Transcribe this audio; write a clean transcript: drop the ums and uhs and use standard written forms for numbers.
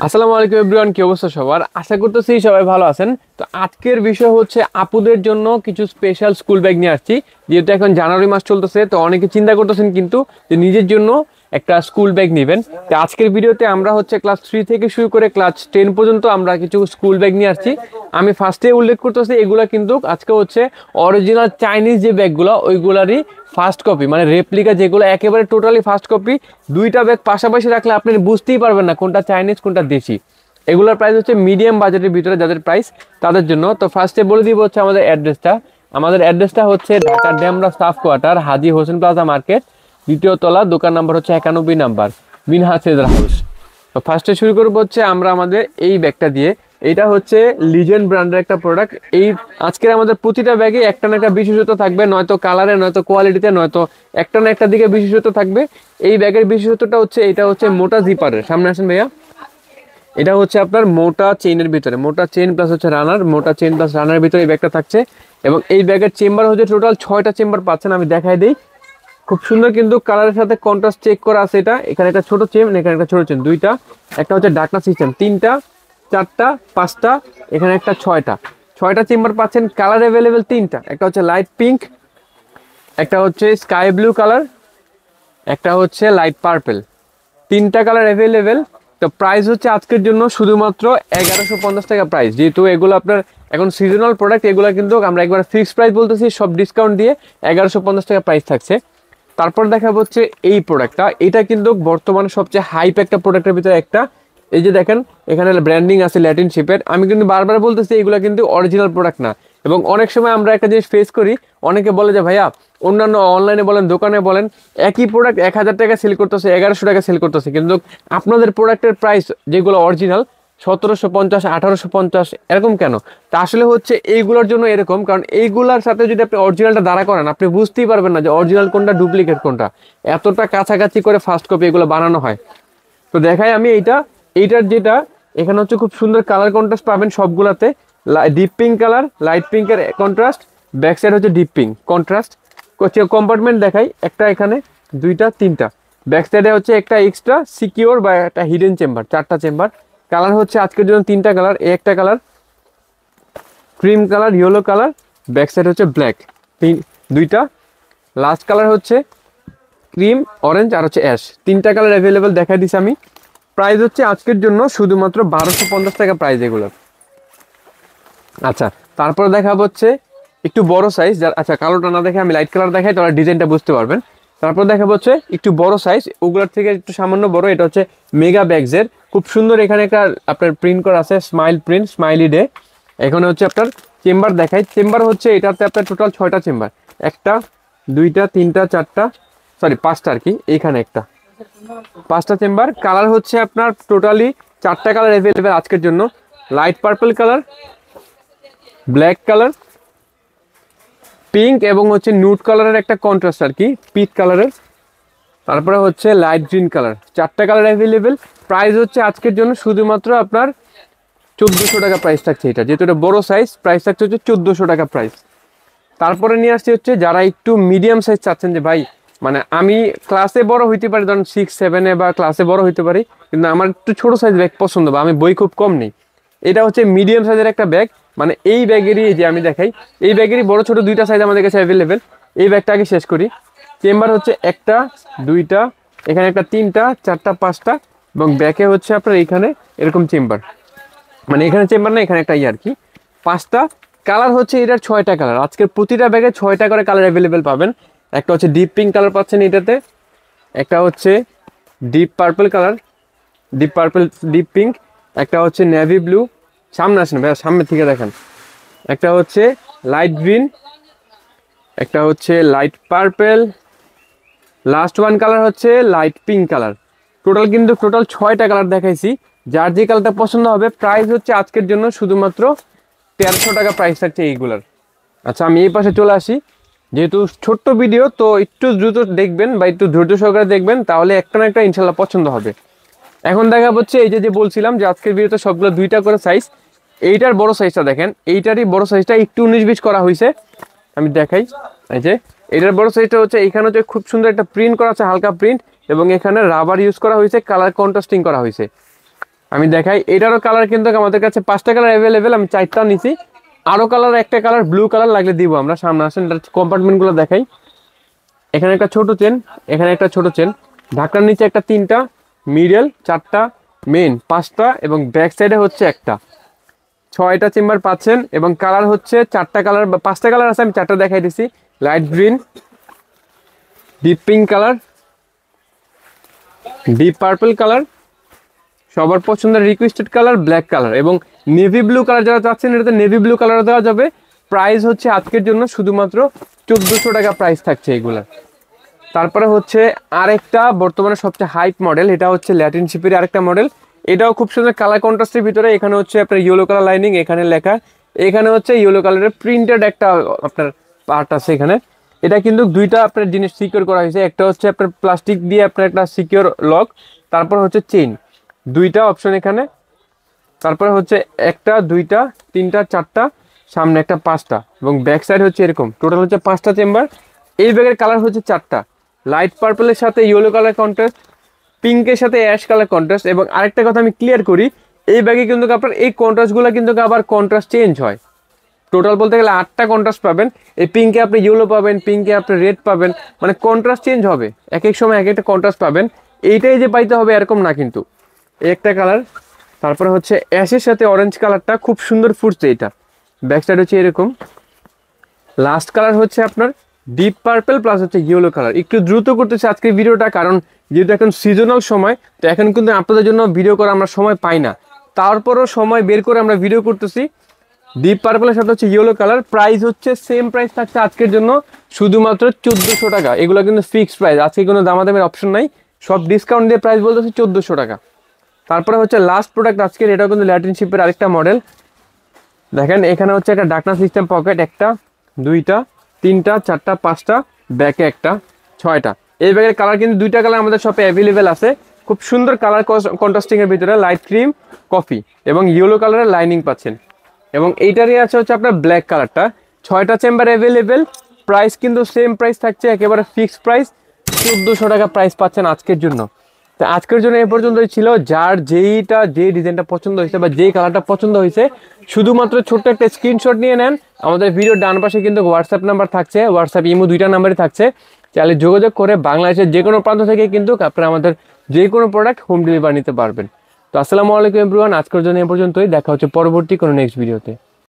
আসসালামু আলাইকুম এভরিওয়ান, কি অবস্থা সবার? আশা করতেছি সবাই ভালো আছেন। তো আজকের বিষয় হচ্ছে আপুদের জন্য কিছু স্পেশাল স্কুল ব্যাগ নিয়ে আসছি। যেহেতু এখন জানুয়ারি মাস চলতেছে, তো অনেকে চিন্তা করতেছেন কিন্তু যে নিজের জন্য একটা স্কুল ব্যাগ নেবেন। তো আজকের ভিডিওতে আমরা হচ্ছে ক্লাস 3 থেকে শুরু করে ক্লাস 10 পর্যন্ত আমরা কিছু স্কুল ব্যাগ নিয়ে আসছি। আমি ফার্স্টে উল্লেখ করতেছি এগুলা কিন্তু আজকে হচ্ছে অরিজিনাল চাইনিজ যে ব্যাগগুলো ওইগুলারই ফার্স্ট কপি, মানে রেপ্লিকা যেগুলো একেবারে টোটালি ফার্স্ট কপি। দুইটা ব্যাগ পাশাপাশি রাখলে আপনি বুঝতেই পারবেন না কোনটা চাইনিজ কোনটা দেশি। এগুলোর প্রাইস হচ্ছে মিডিয়াম বাজেটের ভিতরে যাদের প্রাইস তাদের জন্য। তো ফার্স্টে বলে দিব হচ্ছে আমাদের অ্যাড্রেসটা। আমাদের অ্যাড্রেসটা হচ্ছে ঢাকা ডেমরা স্টাফ কোয়ার্টার, হাজী হোসেন প্লাজা মার্কেট, দ্বিতীয় তলা, দোকান নাম্বার হচ্ছে 91 নাম্বার, মিনহাজ সেজার হাউস। তো ফার্স্টে শুরু করবো হচ্ছে আমরা আমাদের এই ব্যাগটা দিয়ে। এটা হচ্ছে লিজেন্ড ব্র্যান্ডের একটা প্রোডাক্ট। এই আজকের আমাদের প্রতিটা ব্যাগে একটা না একটা বিশেষত্ব থাকবে, নয়তো কালারে, নয়তো কোয়ালিটিতে, নয়তো একটা না একটা দিকে বিশেষত্ব থাকবে। এই ব্যাগের বিশেষত্বটা হচ্ছে এটা হচ্ছে মোটা জিপারের। সামনে আসেন ভাইয়া। এটা হচ্ছে আপনার মোটা চেইনের ভিতরে, মোটা চেইন প্লাস হচ্ছে রানার, মোটা চেইন প্লাস রানার ভিতরে এই ব্যাগটা থাকছে। এবং এই ব্যাগের চেম্বার হচ্ছে টোটাল 6টা চেম্বার পাচ্ছেন। আমি দেখাই দিই, খুব সুন্দর কিন্তু কালারের সাথে কন্ট্রাস্ট চেক করা আছে। এটা এখানে একটা ছোট চেন, এখানে একটা ছোট চেন, দুইটা। একটা হচ্ছে ডাকনা সিস্টেম, 3টা, 4টা, 5টা, এখানে একটা 6টা চেম্বার পাচ্ছেন। কালার অ্যাভেলেবেল 3টা, একটা হচ্ছে লাইট পিঙ্ক, একটা হচ্ছে স্কাই ব্লু কালার, একটা হচ্ছে লাইট পার্পেল। 3টা কালার অ্যাভেলেবেল। তো প্রাইস হচ্ছে আজকের জন্য শুধুমাত্র 1150 টাকা প্রাইস। যেহেতু এগুলো আপনার এখন সিজনাল প্রোডাক্ট, এগুলো কিন্তু আমরা একবার ফিক্সড প্রাইস বলতেছি, সব ডিসকাউন্ট দিয়ে 1150 টাকা প্রাইস থাকছে। তারপর দেখা হচ্ছে এই প্রোডাক্টটা, এটা কিন্তু বর্তমানে সবচেয়ে হাইপ একটা প্রোডাক্টের ভিতরে একটা। এই যে দেখেন এখানে ব্র্যান্ডিং আছে ল্যাটিন শিপের। আমি কিন্তু বারবার বলতেছি এগুলো কিন্তু অরিজিনাল প্রোডাক্ট না। এবং অনেক সময় আমরা একটা জিনিস ফেস করি, অনেকে বলে যে ভাইয়া অন্যান্য অনলাইনে বলেন দোকানে বলেন একই প্রোডাক্ট 1000 টাকা সেল করতেছে, 1100 টাকা সেল করতেছে, কিন্তু আপনাদের প্রোডাক্টের প্রাইস যেগুলো অরিজিনাল 1750, 1850 এরকম কেন? তা আসলে হচ্ছে এইগুলোর জন্য এরকম, কারণ এইগুলোর সাথে যদি আপনি অরিজিনালটা দাঁড়া করেন আপনি বুঝতেই পারবেন না যে অরিজিনাল কোনটা ডুপ্লিকেট কোনটা। এতটা কাছাকাছি করে ফার্স্ট কপি এগুলো বানানো হয়। তো দেখাই আমি এইটার যেটা এখানে হচ্ছে খুব সুন্দর কালার কন্ট্রাস্ট পাবেন সবগুলাতে। ডিপ পিঙ্ক কালার, লাইট পিঙ্কের কন্ট্রাস্ট, ব্যাক সাইড হচ্ছে ডিপ পিঙ্ক কন্ট্রাস্ট। কম্পার্টমেন্ট দেখাই, একটা এখানে, দুইটা, 3টা। ব্যাক সাইডে হচ্ছে একটা এক্সট্রা সিকিউর বা একটা হিডেন চেম্বার, 4টা চেম্বার। কালার হচ্ছে আজকের জন্য 3টা কালার, একটা colour cream colour, yellow colour, back side হচ্ছে ব্ল্যাক, দুইটা। লাস্ট কালার হচ্ছে ক্রিম, অরেঞ্জ আর হচ্ছে অ্যাশ। 3টা কালার অ্যাভেলেবেল দেখা দিছি আমি। প্রাইস হচ্ছে আজকের জন্য শুধুমাত্র 1250 টাকা প্রাইস এগুলো। আচ্ছা, তারপরে দেখাবো হচ্ছে একটু বড় সাইজ। আচ্ছা, কালোটা না দেখে আমি লাইট কালার দেখাই, তাহলে ডিজাইনটা বুঝতে পারবেন। তারপর দেখাবো হচ্ছে একটু বড় সাইজ, ওগুলোর থেকে একটু সামান্য বড়। এটা হচ্ছে মেগা ব্যাগসের, খুব সুন্দর এখানে একটা আপনার প্রিন্ট করা আছে, স্মাইল প্রিন্ট, স্মাইলি ডে। এখানে হচ্ছে আপনার চেম্বার দেখাই। চেম্বার হচ্ছে এটাতে আপনার টোটাল 6টা চেম্বার, একটা, দুইটা, 3টা, 4টা, সরি 5টা আর কি, এইখানে একটা, 5টা চেম্বার। কালার হচ্ছে আপনার টোটালি 4টা কালার অ্যাভেলেবেল আজকের জন্য। Light purple colour, black colour, pink এবং হচ্ছে নুড কালারের একটা কন্ট্রাস্ট আর কি, পিচ কালারের। তারপরে হচ্ছে লাইট গ্রিন কালার। 4টা কালার অ্যাভেলেবেল। প্রাইস হচ্ছে আজকের জন্য শুধুমাত্র আপনার 1400 টাকা প্রাইস থাকছে। এটা যেহেতু এটা বড় সাইজ, প্রাইস থাকছে হচ্ছে 1400 টাকা প্রাইস। তারপরে নিয়ে আসছি হচ্ছে যারা একটু মিডিয়াম সাইজ চাচ্ছেন, যে ভাই মানে আমি ক্লাসে বড় হইতে পারি, ধরুন 6-7-এ বা ক্লাসে বড় হইতে পারি, কিন্তু আমার একটু ছোট সাইজ ব্যাগ পছন্দ, বা আমি বই খুব কম নেই। এটা হচ্ছে মিডিয়াম সাইজের একটা ব্যাগ। মানে এই ব্যাগেরই, যে আমি দেখাই, এই ব্যাগেরই বড় ছোট দুইটা সাইজ আমাদের কাছে অ্যাভেলেবেল। এই ব্যাগটা আগে শেষ করি। চেম্বার হচ্ছে একটা, দুইটা, এখানে একটা, 3টা, 4টা, 5টা, এবং ব্যাকে হচ্ছে আপনার এইখানে এরকম চেম্বার, মানে এখানে চেম্বার না, এখানে একটা আর কি, 5টা। কালার হচ্ছে এটার 6টা কালার। আজকের প্রতিটা ব্যাগে 6টা করে কালার অ্যাভেলেবেল পাবেন। একটা হচ্ছে ডিপ পিঙ্ক কালার পাচ্ছেন এটাতে, একটা হচ্ছে deep purple colour, deep purple, deep pink, একটা হচ্ছে নেভি ব্লু। সামনে আসেন ভাইয়া, সামনে থেকে দেখেন। একটা হচ্ছে লাইট গ্রিন, একটা হচ্ছে light purple, last one colour হচ্ছে লাইট পিঙ্ক কালার। টোটাল 6টা কালার দেখাইছি। যার যে কালারটা পছন্দ হবে। প্রাইস হচ্ছে আজকের জন্য শুধুমাত্র 1300 টাকা প্রাইস থাকছে এইগুলার। আচ্ছা, আমি এই পাশে চলে আসি। যেহেতু ছোট্ট ভিডিও, তো একটু দ্রুত দেখবেন বা একটু ধৈর্য সহকারে দেখবেন, তাহলে একটা না একটা ইনশাল্লাহ পছন্দ হবে। এখন দেখা হচ্ছে এই যে বলছিলাম যে আজকের ভিডিওতে সবগুলো 2টা করে সাইজ। এইটার বড় সাইজটা দেখেন, এইটারই বড় সাইজটা একটু 19-20 করা হয়েছে। আমি দেখাই, এই যে এটার বড় সাইজটা হচ্ছে, এখানে হচ্ছে খুব সুন্দর একটা প্রিন্ট করা আছে, হালকা প্রিন্ট, এবং এখানে রাবার ইউজ করা হয়েছে, কালার কন্ট্রাস্টিং করা হয়েছে। আমি দেখাই, এটারও কালার কিন্তু আমাদের কাছে 5টা কালার অ্যাভেলেবেল, আমি 4টা নিছি, আরো কালার একটা কালার ব্লু কালার লাগলে দিব আমরা। সামনে আসেন, কম্পার্টমেন্টগুলো দেখাই। এখানে একটা ছোট চেন, এখানে একটা ছোট চেন, ঢাকনার নিচে একটা 3টা, মিডল 4টা, মেন 5টা এবং ব্যাক সাইডে হচ্ছে একটা। 6টা চেম্বার পাচ্ছেন এবং কালার হচ্ছে 4টা কালার বা 5টা কালার আছে, আমি 4টা দেখাই দিছি। Light green, deep pink colour, deep purple colour, সবার পছন্দের রিকোয়েস্টেড কালার ব্ল্যাক কালার এবং নেভি ব্লু কালার যারা চাচ্ছেন এটাতে নেভি ব্লু কালার দেওয়া যাবে। প্রাইস হচ্ছে আজকের জন্য শুধুমাত্র 1400 টাকা প্রাইস থাকছে এগুলা। তারপরে হচ্ছে আরেকটা বর্তমানে সবচেয়ে হাইপ মডেল, এটা হচ্ছে ল্যাটিন শিপের আরেকটা মডেল। এটাও খুব সুন্দর কালার কন্ট্রাস্টের ভিতরে, এখানে হচ্ছে আপনার ইয়েলো কালার লাইনিং, এখানে লেখা, এখানে হচ্ছে ইয়েলো কালারের প্রিন্টেড একটা আপনার পার্ট আছে এখানে। এটা কিন্তু দুইটা আপনার জিনিস সিকিউর করা হয়েছে, একটা হচ্ছে আপনার প্লাস্টিক দিয়ে আপনার একটা সিকিউর লক, তারপর হচ্ছে চেইন, দুইটা অপশন এখানে। তারপরে হচ্ছে একটা, দুইটা, 3টা, 4টা, সামনে একটা 5টা এবং ব্যাক সাইড হচ্ছে এরকম, টোটাল হচ্ছে 5টা চেম্বার। এই ব্যাগের কালার হচ্ছে 4টা, লাইট পার্পলের সাথে ইয়েলো কালার কন্ট্রাস্ট, পিঙ্কের সাথে অ্যাশ কালার কন্ট্রাস্ট। এবং আরেকটা কথা আমি ক্লিয়ার করি, এই ব্যাগে কিন্তু আপনার এই কন্ট্রাস্টগুলো কিন্তু আবার কন্ট্রাস্ট চেঞ্জ হয়। টোটাল বলতে গেলে 8টা কন্ট্রাস্ট পাবেন। এই পিঙ্কে আপনি ইয়েলো পাবেন, পিঙ্কে আপনি রেড পাবেন, মানে কন্ট্রাস্ট চেঞ্জ হবে, এক এক সময় এক একটা কন্ট্রাস্ট পাবেন। এইটাই যে পাইতে হবে এরকম না কিন্তু। এই একটা কালার, তারপরে হচ্ছে অ্যাশের সাথে অরেঞ্জ কালারটা খুব সুন্দর ফুটছে, এটা ব্যাক সাইড হচ্ছে এরকম। লাস্ট কালার হচ্ছে আপনার ডিপ পার্পল প্লাস হচ্ছে ইয়েলো কালার। একটু দ্রুত করতেছে আজকের ভিডিওটা, কারণ যেহেতু এখন সিজনাল সময়, তো এখন কিন্তু আপনাদের জন্য ভিডিও করা আমরা সময় পাই না, তারপরও সময় বের করে আমরা ভিডিও করতেছি। ডিপ পার্পলের সাথে হচ্ছে ইয়েলো কালার, প্রাইস হচ্ছে সেম প্রাইস থাকছে আজকের জন্য শুধুমাত্র 1400 টাকা। এগুলো কিন্তু ফিক্সড প্রাইস, আজকে কোনো দামাদামের অপশন নাই, সব ডিসকাউন্ট দিয়ে প্রাইস বলতেছে 1400 টাকা। তারপরে হচ্ছে লাস্ট প্রোডাক্ট আজকের, এটাও কিন্তু ল্যাটিন শিপের আরেকটা মডেল। দেখেন এখানে হচ্ছে একটা ডাকনা সিস্টেম পকেট, একটা, দুইটা, 3টা, 4টা, 5টা, ব্যাকে একটা, 6টা। এই ব্যাগের কালার কিন্তু 2টা কালার আমাদের শপে অ্যাভেলেবেল আছে, খুব সুন্দর কালার কন্ট্রাস্টিং এর ভিতরে, লাইট ক্রিম, কফি এবং ইয়েলো কালারের লাইনিং পাচ্ছেন। এবং এইটারই আছে হচ্ছে আপনার ব্ল্যাক কালারটা। 6টা চেম্বার অ্যাভেলেবেল, প্রাইস কিন্তু সেম প্রাইস থাকছে, একেবারে ফিক্সড প্রাইস 1400 টাকা প্রাইস পাচ্ছেন আজকের জন্য। তো আজকের জন্য এ পর্যন্তই ছিল। যার যে ডিজাইনটা পছন্দ হয়েছে বা যেই কালারটা পছন্দ হয়েছে, শুধুমাত্র ছোট্ট একটা স্ক্রিনশট নিয়ে নেন। আমাদের ভিডিওর ডান পাশে কিন্তু হোয়াটসঅ্যাপ নাম্বার থাকছে, হোয়াটসঅ্যাপ ইমো 2টা নাম্বারই থাকছে, চাইলে যোগাযোগ করে বাংলাদেশের যে কোনো প্রান্ত থেকে কিন্তু আপনারা আমাদের যে কোনো প্রোডাক্ট হোম ডেলিভারি নিতে পারবেন। তো আসসালামু আলাইকুম এভরিওয়ান, আজকের জন্য এ পর্যন্তই, দেখা হচ্ছে পরবর্তী কোনো নেক্সট ভিডিওতে।